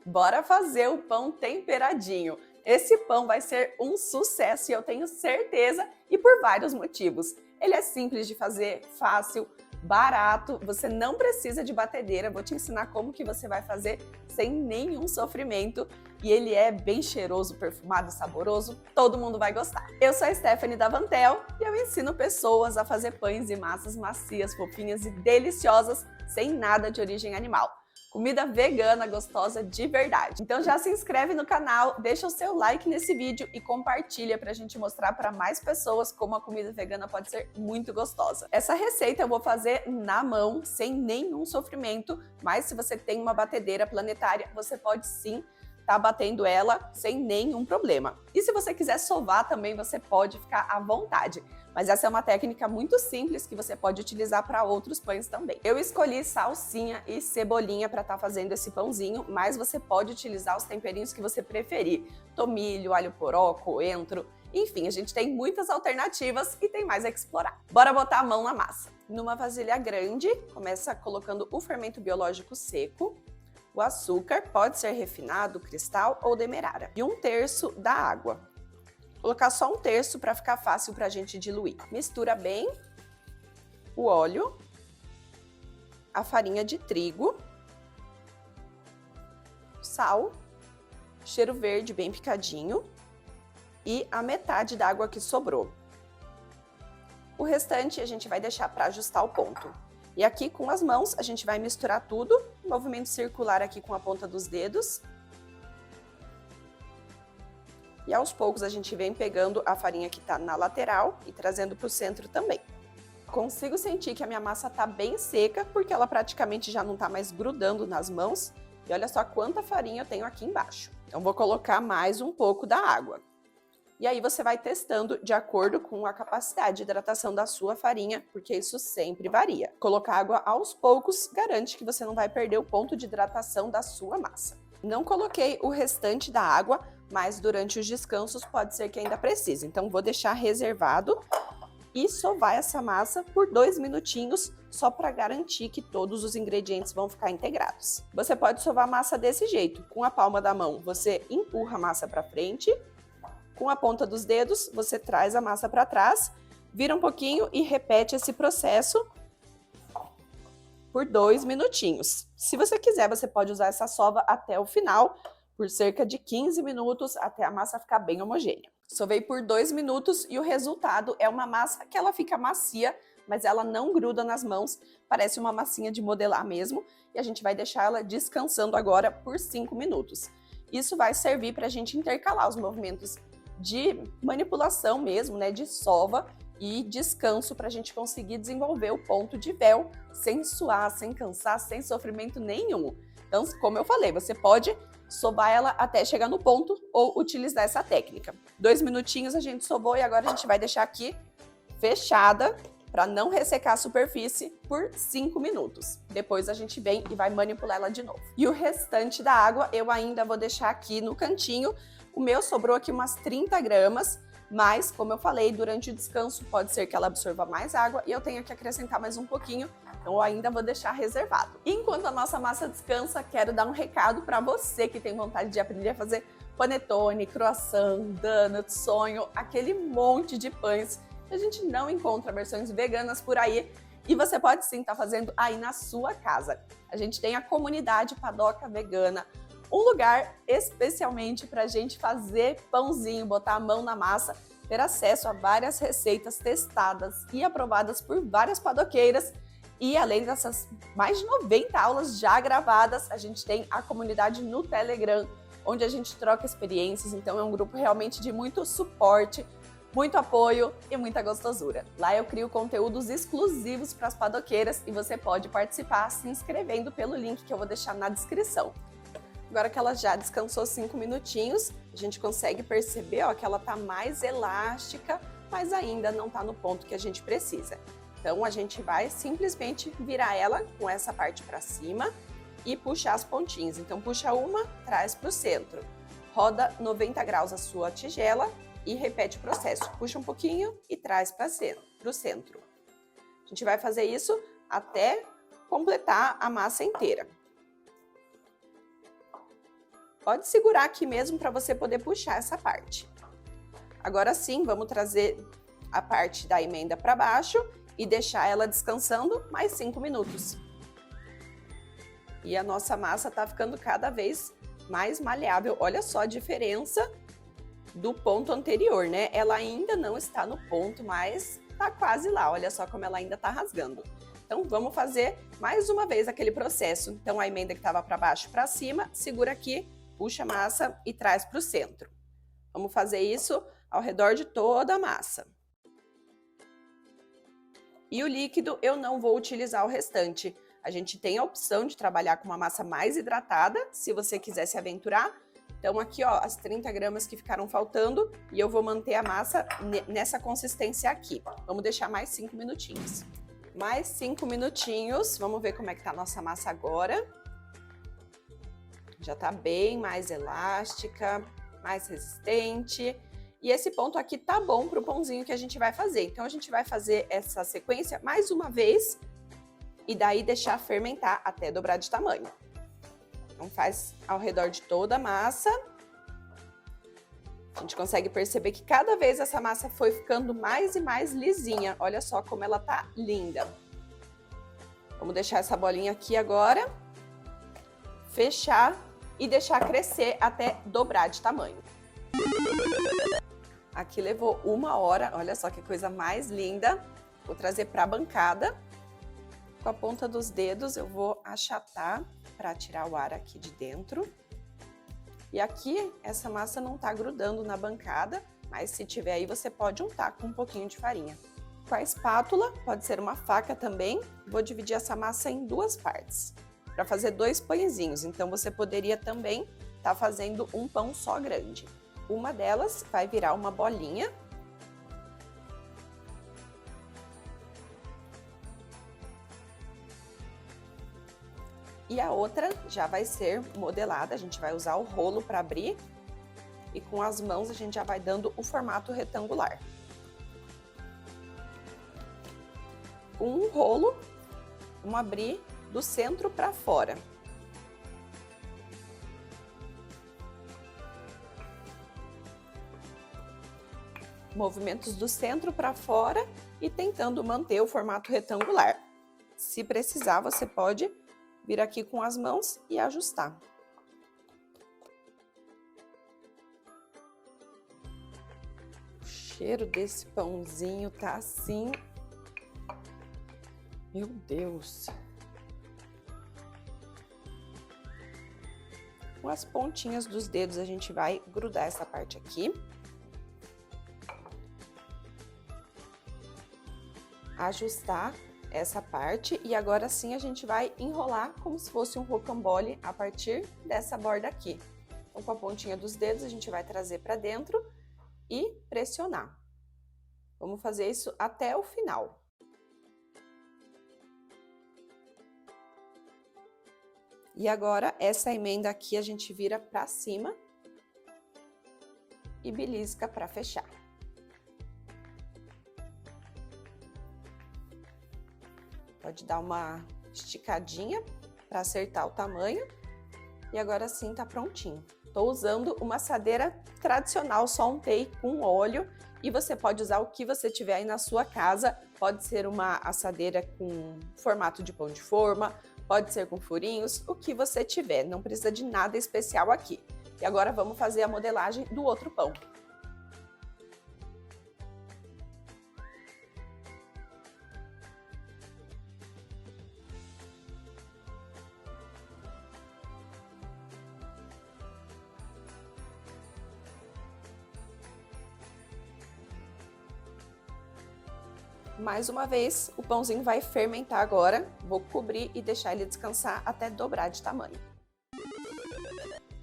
Bora fazer o pão temperadinho. Esse pão vai ser um sucesso e eu tenho certeza, e por vários motivos. Ele é simples de fazer, fácil, barato, você não precisa de batedeira, vou te ensinar como que você vai fazer sem nenhum sofrimento. E ele é bem cheiroso, perfumado, saboroso, todo mundo vai gostar. Eu sou a Stephanie da Vantel e eu ensino pessoas a fazer pães e massas macias, fofinhas e deliciosas, sem nada de origem animal. Comida vegana, gostosa de verdade. Então já se inscreve no canal, deixa o seu like nesse vídeo e compartilha pra gente mostrar para mais pessoas como a comida vegana pode ser muito gostosa. Essa receita eu vou fazer na mão, sem nenhum sofrimento, mas se você tem uma batedeira planetária, você pode sim tá batendo ela sem nenhum problema. E se você quiser sovar também, você pode ficar à vontade. Mas essa é uma técnica muito simples que você pode utilizar para outros pães também. Eu escolhi salsinha e cebolinha para estar fazendo esse pãozinho, mas você pode utilizar os temperinhos que você preferir. Tomilho, alho poró, coentro, enfim, a gente tem muitas alternativas e tem mais a explorar. Bora botar a mão na massa. Numa vasilha grande, começa colocando o fermento biológico seco. O açúcar pode ser refinado, cristal ou demerara. E 1/3 da água. Vou colocar só 1/3 para ficar fácil para a gente diluir. Mistura bem o óleo, a farinha de trigo, sal, cheiro verde bem picadinho e a metade da água que sobrou. O restante a gente vai deixar para ajustar o ponto. E aqui com as mãos a gente vai misturar tudo, movimento circular aqui com a ponta dos dedos. E aos poucos a gente vem pegando a farinha que está na lateral e trazendo para o centro também. Consigo sentir que a minha massa está bem seca, porque ela praticamente já não está mais grudando nas mãos. E olha só quanta farinha eu tenho aqui embaixo. Então vou colocar mais um pouco da água. E aí você vai testando de acordo com a capacidade de hidratação da sua farinha, porque isso sempre varia. Colocar água aos poucos garante que você não vai perder o ponto de hidratação da sua massa. Não coloquei o restante da água, mas durante os descansos pode ser que ainda precise. Então vou deixar reservado e sovar essa massa por 2 minutinhos, só para garantir que todos os ingredientes vão ficar integrados. Você pode sovar a massa desse jeito. Com a palma da mão, você empurra a massa para frente. Com a ponta dos dedos, você traz a massa para trás, vira um pouquinho e repete esse processo por 2 minutinhos. Se você quiser, você pode usar essa sova até o final, por cerca de 15 minutos, até a massa ficar bem homogênea. Sovei por 2 minutos e o resultado é uma massa que ela fica macia, mas ela não gruda nas mãos, parece uma massinha de modelar mesmo, e a gente vai deixar ela descansando agora por 5 minutos. Isso vai servir para a gente intercalar os movimentos de manipulação mesmo, né, de sova e descanso para a gente conseguir desenvolver o ponto de véu sem suar, sem cansar, sem sofrimento nenhum. Então, como eu falei, você pode sovar ela até chegar no ponto ou utilizar essa técnica. 2 minutinhos a gente sovou e agora a gente vai deixar aqui fechada para não ressecar a superfície por 5 minutos. Depois a gente vem e vai manipular ela de novo. E o restante da água eu ainda vou deixar aqui no cantinho. O meu sobrou aqui umas 30 gramas, mas, como eu falei, durante o descanso pode ser que ela absorva mais água e eu tenho que acrescentar mais um pouquinho, então eu ainda vou deixar reservado. Enquanto a nossa massa descansa, quero dar um recado para você que tem vontade de aprender a fazer panetone, croissant, donut, sonho, aquele monte de pães que a gente não encontra versões veganas por aí. E você pode sim estar fazendo aí na sua casa. A gente tem a comunidade Padoca Vegana, um lugar especialmente para a gente fazer pãozinho, botar a mão na massa, ter acesso a várias receitas testadas e aprovadas por várias padoqueiras. E além dessas mais de 90 aulas já gravadas, a gente tem a comunidade no Telegram, onde a gente troca experiências, então é um grupo realmente de muito suporte, muito apoio e muita gostosura. Lá eu crio conteúdos exclusivos para as padoqueiras e você pode participar se inscrevendo pelo link que eu vou deixar na descrição. Agora que ela já descansou 5 minutinhos, a gente consegue perceber ó, que ela está mais elástica, mas ainda não está no ponto que a gente precisa. Então a gente vai simplesmente virar ela com essa parte para cima e puxar as pontinhas. Então puxa uma, traz para o centro. Roda 90 graus a sua tigela e repete o processo. Puxa um pouquinho e traz para o centro. A gente vai fazer isso até completar a massa inteira. Pode segurar aqui mesmo para você poder puxar essa parte. Agora sim, vamos trazer a parte da emenda para baixo e deixar ela descansando mais 5 minutos. E a nossa massa tá ficando cada vez mais maleável. Olha só a diferença do ponto anterior, né? Ela ainda não está no ponto, mas tá quase lá. Olha só como ela ainda tá rasgando. Então vamos fazer mais uma vez aquele processo. Então a emenda que estava para baixo para cima, segura aqui, puxa a massa e traz para o centro. Vamos fazer isso ao redor de toda a massa. E o líquido eu não vou utilizar o restante. A gente tem a opção de trabalhar com uma massa mais hidratada, se você quiser se aventurar. Então aqui, ó, as 30 gramas que ficaram faltando e eu vou manter a massa nessa consistência aqui. Vamos deixar mais 5 minutinhos. Mais 5 minutinhos, vamos ver como é que tá a nossa massa agora. Já tá bem mais elástica, mais resistente. E esse ponto aqui tá bom para o pãozinho que a gente vai fazer. Então a gente vai fazer essa sequência mais uma vez e daí deixar fermentar até dobrar de tamanho. Então faz ao redor de toda a massa. A gente consegue perceber que cada vez essa massa foi ficando mais e mais lisinha. Olha só como ela tá linda. Vamos deixar essa bolinha aqui agora, fechar e deixar crescer até dobrar de tamanho. Aqui levou 1 hora, olha só que coisa mais linda. Vou trazer para a bancada. Com a ponta dos dedos eu vou achatar para tirar o ar aqui de dentro. E aqui essa massa não tá grudando na bancada, mas se tiver aí você pode untar com um pouquinho de farinha. Com a espátula, pode ser uma faca também, vou dividir essa massa em 2 partes, para fazer 2 pãezinhos. Então você poderia também estar fazendo um pão só grande. Uma delas vai virar uma bolinha. E a outra já vai ser modelada, a gente vai usar o rolo para abrir. E com as mãos a gente já vai dando o formato retangular. Com um rolo, vamos abrir do centro para fora. Movimentos do centro para fora e tentando manter o formato retangular. Se precisar, você pode vir aqui com as mãos e ajustar. O cheiro desse pãozinho tá assim. Meu Deus! Com as pontinhas dos dedos a gente vai grudar essa parte aqui. Ajustar essa parte e agora sim a gente vai enrolar como se fosse um rocambole a partir dessa borda aqui. Então com a pontinha dos dedos a gente vai trazer para dentro e pressionar. Vamos fazer isso até o final. E agora essa emenda aqui a gente vira para cima e belisca para fechar. Pode dar uma esticadinha para acertar o tamanho. E agora sim tá prontinho. Tô usando uma assadeira tradicional, só untei com óleo. E você pode usar o que você tiver aí na sua casa. Pode ser uma assadeira com formato de pão de forma, pode ser com furinhos, o que você tiver. Não precisa de nada especial aqui. E agora vamos fazer a modelagem do outro pão. Mais uma vez, o pãozinho vai fermentar agora. Vou cobrir e deixar ele descansar até dobrar de tamanho.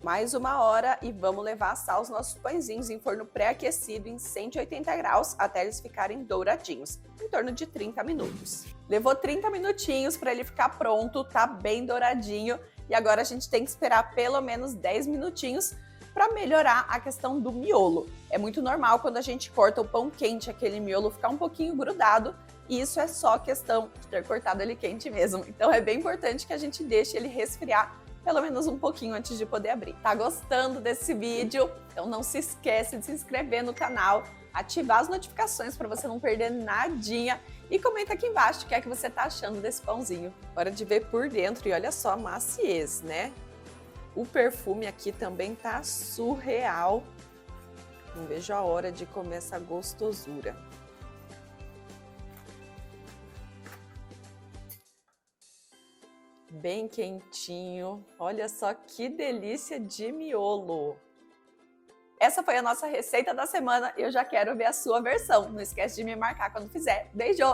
Mais 1 hora e vamos levar a assar os nossos pãezinhos em forno pré-aquecido em 180 graus até eles ficarem douradinhos, em torno de 30 minutos. Levou 30 minutinhos para ele ficar pronto, tá bem douradinho e agora a gente tem que esperar pelo menos 10 minutinhos para melhorar a questão do miolo. É muito normal quando a gente corta o pão quente, aquele miolo ficar um pouquinho grudado, e isso é só questão de ter cortado ele quente mesmo. Então é bem importante que a gente deixe ele resfriar pelo menos um pouquinho antes de poder abrir. Tá gostando desse vídeo? Então não se esquece de se inscrever no canal, ativar as notificações para você não perder nadinha e comenta aqui embaixo o que é que você tá achando desse pãozinho. Hora de ver por dentro e olha só a maciez, né? O perfume aqui também tá surreal. Não vejo a hora de comer essa gostosura. Bem quentinho. Olha só que delícia de miolo. Essa foi a nossa receita da semana e eu já quero ver a sua versão. Não esquece de me marcar quando fizer. Beijo!